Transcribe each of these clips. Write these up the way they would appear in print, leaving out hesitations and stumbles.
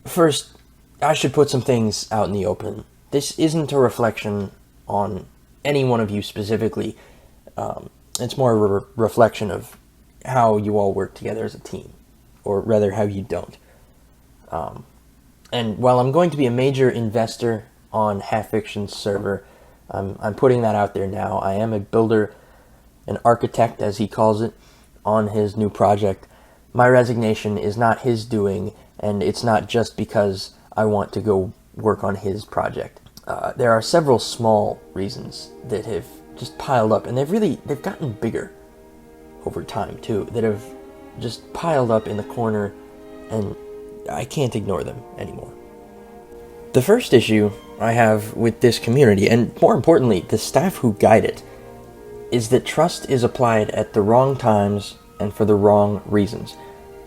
First, I should put some things out in the open. This isn't a reflection on any one of you specifically. It's more of a reflection of how you all work together as a team, or rather how you don't. And while I'm going to be a major investor on Half Fiction's server, I'm putting that out there now. I am a builder, an architect as he calls it, on his new project. My resignation is not his doing, and it's not just because I want to go work on his project. There are several small reasons that have just piled up, and they've gotten bigger over time too, that have just piled up in the corner, and I can't ignore them anymore. The first issue I have with this community, and more importantly, the staff who guide it, is that trust is applied at the wrong times and for the wrong reasons.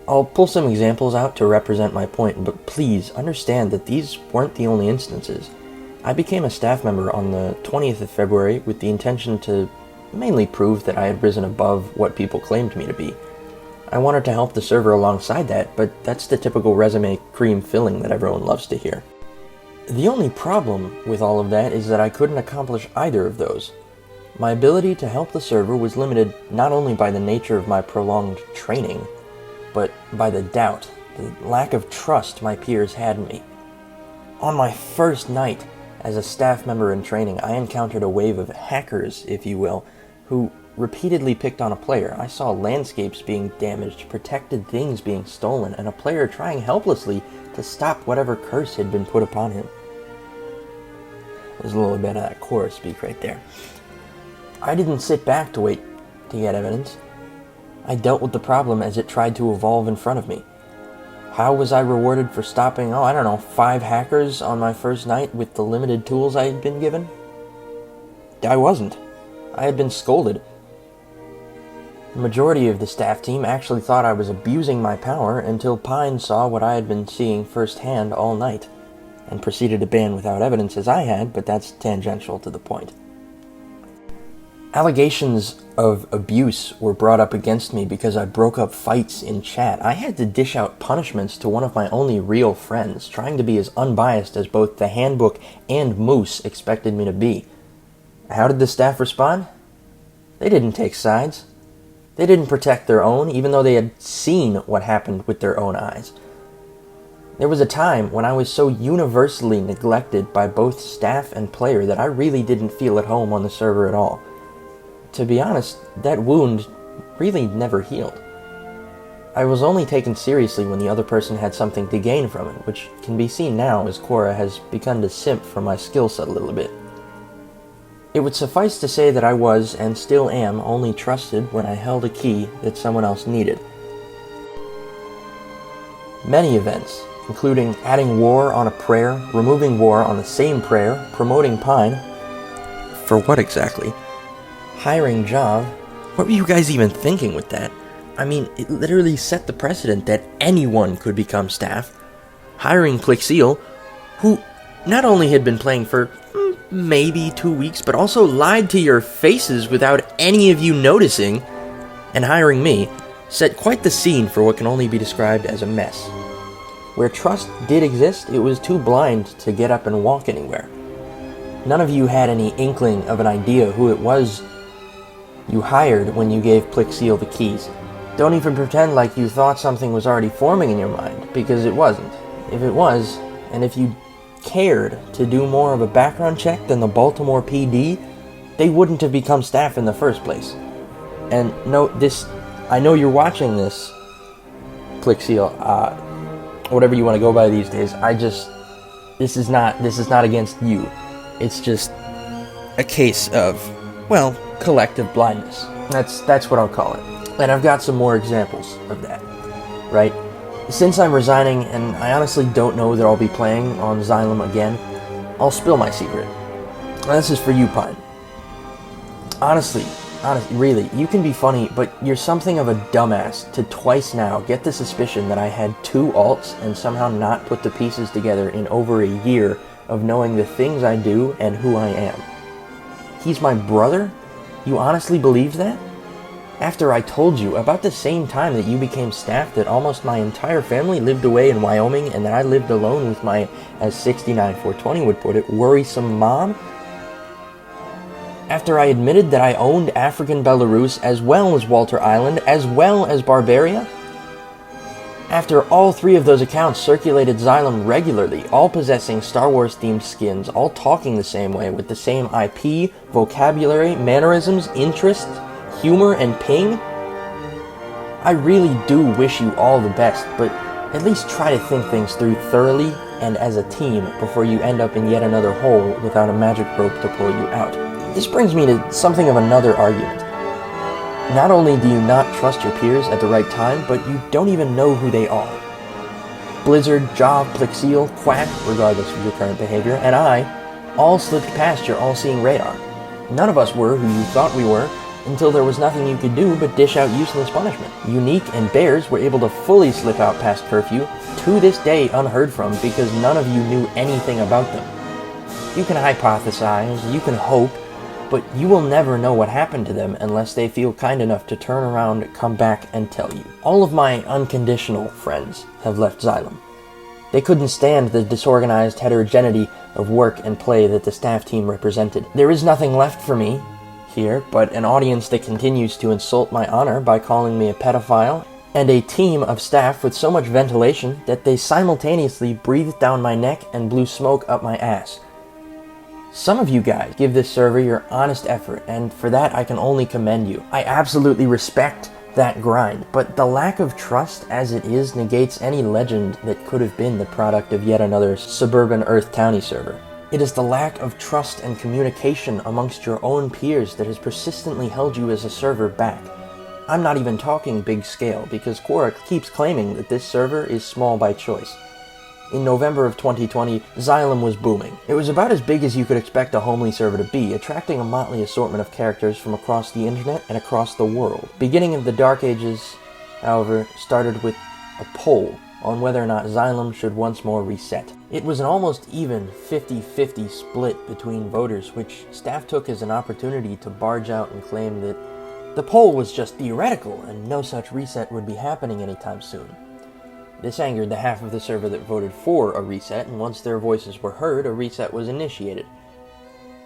I'll pull some examples out to represent my point, but please understand that these weren't the only instances. I became a staff member on the 20th of February with the intention to mainly prove that I had risen above what people claimed me to be. I wanted to help the server alongside that, but that's the typical resume cream filling that everyone loves to hear. The only problem with all of that is that I couldn't accomplish either of those. My ability to help the server was limited not only by the nature of my prolonged training, but by the doubt, the lack of trust my peers had in me. On my first night as a staff member in training, I encountered a wave of hackers, if you will, who repeatedly picked on a player. I saw landscapes being damaged, protected things being stolen, and a player trying helplessly to stop whatever curse had been put upon him. There's a little bit of that chorus speak right there. I didn't sit back to wait to get evidence. I dealt with the problem as it tried to evolve in front of me. How was I rewarded for stopping, 5 hackers on my first night with the limited tools I had been given? I wasn't. I had been scolded. The majority of the staff team actually thought I was abusing my power until Pine saw what I had been seeing firsthand all night, and proceeded to ban without evidence as I had, but that's tangential to the point. Allegations of abuse were brought up against me because I broke up fights in chat. I had to dish out punishments to one of my only real friends, trying to be as unbiased as both the handbook and Moose expected me to be. How did the staff respond? They didn't take sides. They didn't protect their own, even though they had seen what happened with their own eyes. There was a time when I was so universally neglected by both staff and player that I really didn't feel at home on the server at all. To be honest, that wound really never healed. I was only taken seriously when the other person had something to gain from it, which can be seen now as Cora has begun to simp for my skill set a little bit. It would suffice to say that I was, and still am, only trusted when I held a key that someone else needed. Many events, including adding war on a prayer, removing war on the same prayer, promoting Pine. For what exactly? Hiring Jav. What were you guys even thinking with that? I mean, it literally set the precedent that anyone could become staff. Hiring Plixil, who not only had been playing for maybe 2 weeks, but also lied to your faces without any of you noticing, and hiring me, set quite the scene for what can only be described as a mess. Where trust did exist, it was too blind to get up and walk anywhere. None of you had any inkling of an idea who it was you hired when you gave Plixil the keys. Don't even pretend like you thought something was already forming in your mind, because it wasn't. If it was, and if you cared to do more of a background check than the Baltimore PD, they wouldn't have become staff in the first place. And note this, I know you're watching this, Plixil, whatever you want to go by these days, this is not against you. It's just a case of, collective blindness. That's what I'll call it. And I've got some more examples of that, right? Since I'm resigning, and I honestly don't know that I'll be playing on Xylum again, I'll spill my secret. This is for you, Pine. Honestly, really, you can be funny, but you're something of a dumbass to twice now get the suspicion that I had 2 alts and somehow not put the pieces together in over a year of knowing the things I do and who I am. He's my brother? You honestly believe that? After I told you about the same time that you became staff that almost my entire family lived away in Wyoming and that I lived alone with my, as 69420 would put it, worrisome mom? After I admitted that I owned African Belarus as well as Walter Island as well as Barbaria? After all three of those accounts circulated Xylem regularly, all possessing Star Wars-themed skins, all talking the same way, with the same IP, vocabulary, mannerisms, interests, humor, and ping? I really do wish you all the best, but at least try to think things through thoroughly and as a team before you end up in yet another hole without a magic rope to pull you out. This brings me to something of another argument. Not only do you not trust your peers at the right time, but you don't even know who they are. Blizzard, Job, Plixeel, Quack, regardless of your current behavior, and I all slipped past your all-seeing radar. None of us were who you thought we were until there was nothing you could do but dish out useless punishment. Unique and Bears were able to fully slip out past curfew, to this day unheard from because none of you knew anything about them. You can hypothesize, you can hope, but you will never know what happened to them unless they feel kind enough to turn around, come back, and tell you. All of my unconditional friends have left Xylem. They couldn't stand the disorganized heterogeneity of work and play that the staff team represented. There is nothing left for me here but an audience that continues to insult my honor by calling me a pedophile, and a team of staff with so much ventilation that they simultaneously breathed down my neck and blew smoke up my ass. Some of you guys give this server your honest effort, and for that I can only commend you. I absolutely respect that grind, but the lack of trust as it is negates any legend that could have been the product of yet another suburban Earth Townie server. It is the lack of trust and communication amongst your own peers that has persistently held you as a server back. I'm not even talking big scale, because Quora keeps claiming that this server is small by choice. In November of 2020, Xylem was booming. It was about as big as you could expect a homely server to be, attracting a motley assortment of characters from across the internet and across the world. Beginning of the Dark Ages, however, started with a poll on whether or not Xylem should once more reset. It was an almost even 50-50 split between voters, which staff took as an opportunity to barge out and claim that the poll was just theoretical and no such reset would be happening anytime soon. This angered the half of the server that voted for a reset, and once their voices were heard, a reset was initiated.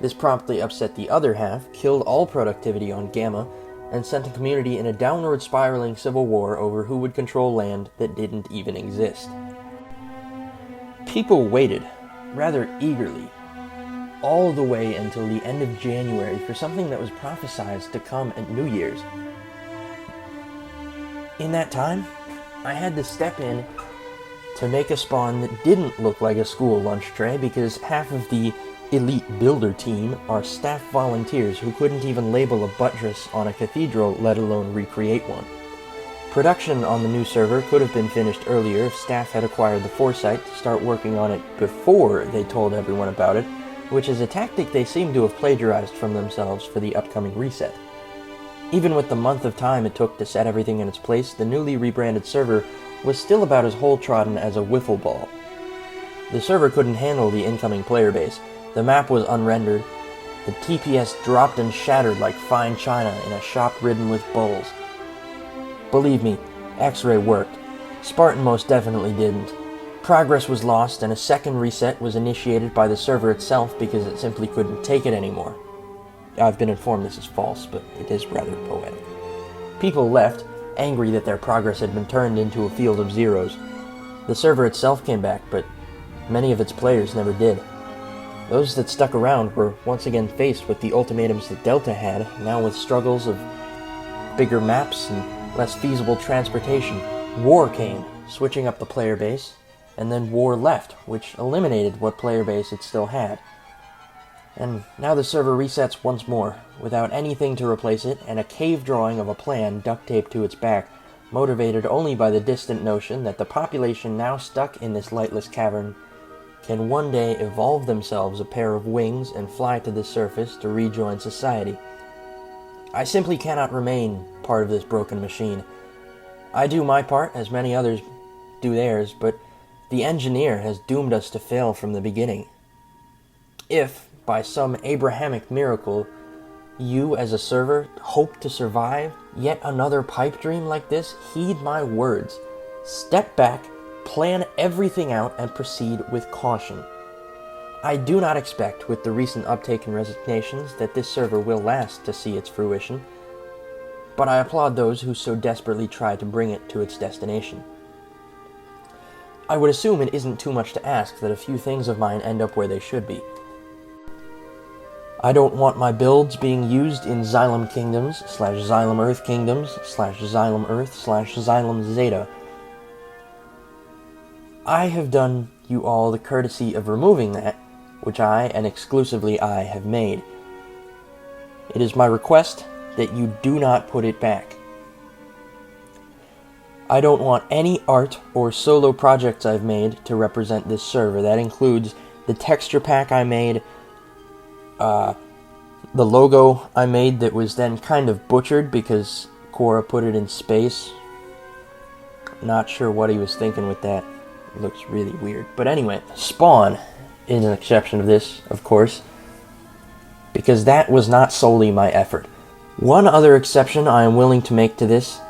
This promptly upset the other half, killed all productivity on Gamma, and sent the community in a downward spiraling civil war over who would control land that didn't even exist. People waited, rather eagerly, all the way until the end of January for something that was prophesized to come at New Year's. In that time, I had to step in to make a spawn that didn't look like a school lunch tray because half of the elite builder team are staff volunteers who couldn't even label a buttress on a cathedral, let alone recreate one. Production on the new server could have been finished earlier if staff had acquired the foresight to start working on it before they told everyone about it, which is a tactic they seem to have plagiarized from themselves for the upcoming reset. Even with the month of time it took to set everything in its place, the newly rebranded server was still about as hole-trodden as a wiffle ball. The server couldn't handle the incoming player base, the map was unrendered, the TPS dropped and shattered like fine china in a shop ridden with bulls. Believe me, X-Ray worked. Spartan most definitely didn't. Progress was lost and a second reset was initiated by the server itself because it simply couldn't take it anymore. I've been informed this is false, but it is rather poetic. People left, angry that their progress had been turned into a field of zeros. The server itself came back, but many of its players never did. Those that stuck around were once again faced with the ultimatums that Delta had, now with struggles of bigger maps and less feasible transportation. War came, switching up the player base, and then war left, which eliminated what player base it still had. And now the server resets once more, without anything to replace it, and a cave drawing of a plan duct-taped to its back, motivated only by the distant notion that the population now stuck in this lightless cavern can one day evolve themselves a pair of wings and fly to the surface to rejoin society. I simply cannot remain part of this broken machine. I do my part, as many others do theirs, but the engineer has doomed us to fail from the beginning. If, by some Abrahamic miracle, you as a server hope to survive yet another pipe dream like this, heed my words. Step back, plan everything out, and proceed with caution. I do not expect, with the recent uptake and resignations, that this server will last to see its fruition, but I applaud those who so desperately try to bring it to its destination. I would assume it isn't too much to ask that a few things of mine end up where they should be. I don't want my builds being used in Xylum Kingdoms / XylumEarth Kingdoms / XylumEarth / Xylum Zeta. I have done you all the courtesy of removing that, which I, and exclusively I, have made. It is my request that you do not put it back. I don't want any art or solo projects I've made to represent this server. That includes the texture pack I made, the logo I made that was then kind of butchered because Cora put it in space. Not sure what he was thinking with that. It looks really weird. But anyway, Spawn is an exception of this, of course, because that was not solely my effort. One other exception I am willing to make to this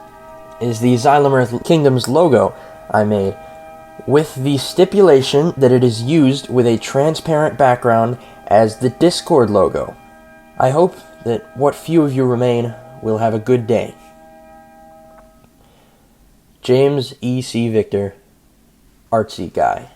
is the XylumEarth Kingdoms logo I made, with the stipulation that it is used with a transparent background as the Discord logo. I hope that what few of you remain will have a good day. James E.C. Victor, Artsy Guy.